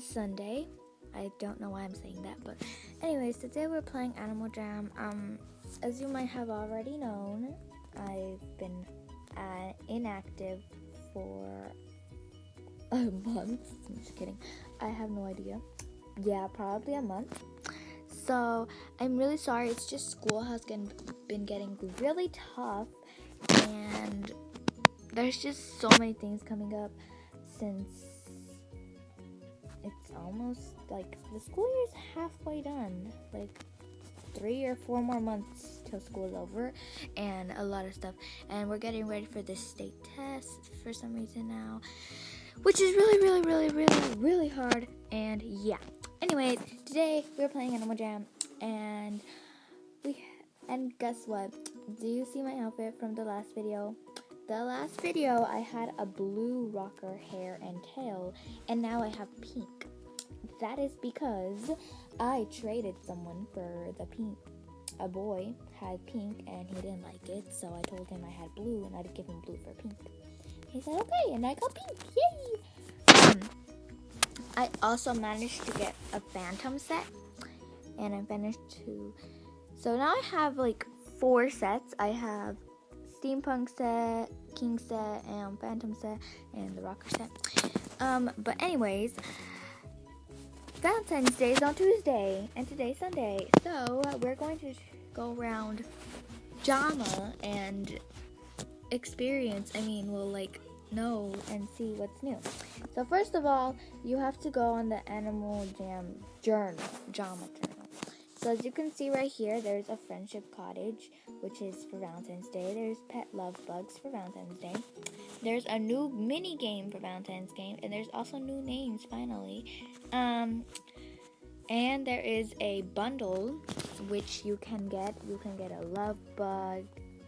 Sunday. I don't know why I'm saying that, but anyways, today we're playing Animal Jam. As you might have already known, I've been inactive for a month. I'm just kidding. I have no idea. Yeah, probably a month. So I'm really sorry. It's just school has been getting really tough, and there's just so many things coming up since it's almost like the school year's halfway done. Like 3 or 4 more months till school's over, and a lot of stuff. And we're getting ready for this state test for some reason now, which is really hard. And yeah. Anyways, today we're playing Animal Jam, and guess what? Do you see my outfit from the last video? The last video I had a blue rocker hair and tail, and now I have pink. That is because I traded someone for the pink. A boy had pink and he didn't like it, so I told him I had blue and I'd give him blue for pink. He said okay, and I got pink. Yay! I also managed to get a Phantom set, and I finished 2. So now I have like 4 sets. I have Steampunk set, King set, and Phantom set, and the Rocker set. But anyways, Valentine's Day is on Tuesday, and today's Sunday. So we're going to go around JAMA and know and see what's new. So first of all, you have to go on the Animal Jam JAMA journal. So as you can see right here, there's a Friendship Cottage, which is for Valentine's Day. There's Pet Love Bugs for Valentine's Day. There's a new mini game for Valentine's game, and there's also new names finally. And there is a bundle which you can get. You can get a Love Bug,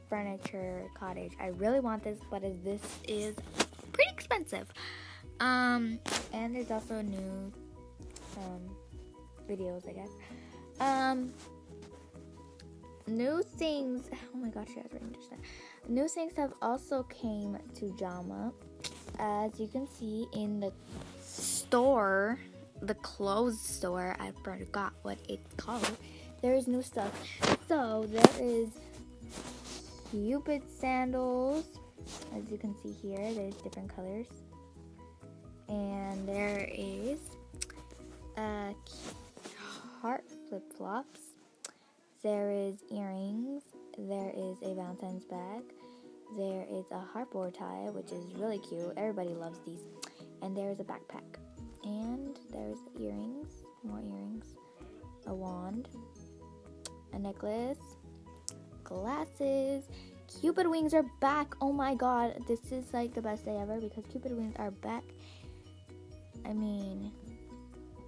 Furniture, Cottage. I really want this, but this is pretty expensive. And there's also new videos, I guess. New things. Oh my gosh, I was reading just that. New things have also came to JAMA. As you can see in the store, the clothes store, I forgot what it's called. There's new stuff. So there is Cupid sandals. As you can see here, there's different colors. And there is heart flip-flops. There is earrings. There is a Valentine's bag. There is a heartboard tie, which is really cute. Everybody loves these. And there is a backpack. And there's earrings, more earrings, a wand, a necklace, glasses. Cupid wings are back. Oh my god, this is like the best day ever because Cupid wings are back. I mean,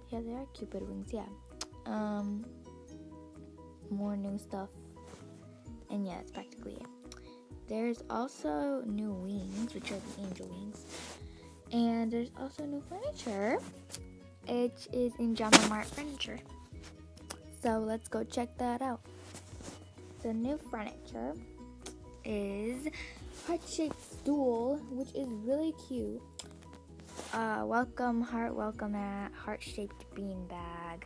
yeah, they are Cupid wings, yeah. More new stuff. And yeah, it's practically it. There's also new wings, which are the angel wings. And there's also new furniture. It is in JAMA Mart Furniture. So let's go check that out. The new furniture is heart-shaped stool, which is really cute. Welcome mat, heart-shaped bean bag,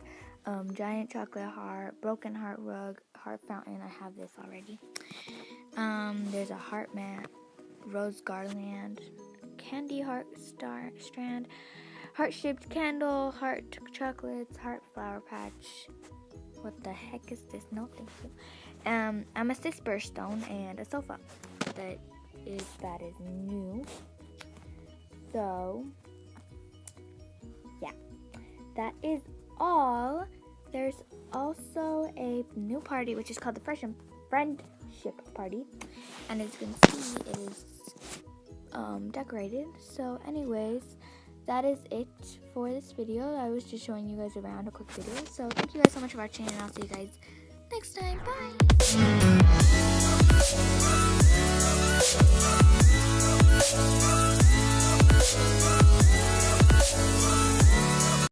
giant chocolate heart, broken heart rug, heart fountain. I have this already. There's a heart mat, rose garland, candy heart strand, heart-shaped candle, heart chocolates, heart flower patch. What the heck is this? No, thank you. Amethyst birthstone and a sofa that is new. So yeah, that is all. There's also a new party which is called the Friendship Party, and as you can see, it is decorated. So anyways, that is it for this video. I was just showing you guys around a quick video. So thank you guys so much for watching, and I'll see you guys next time. Bye.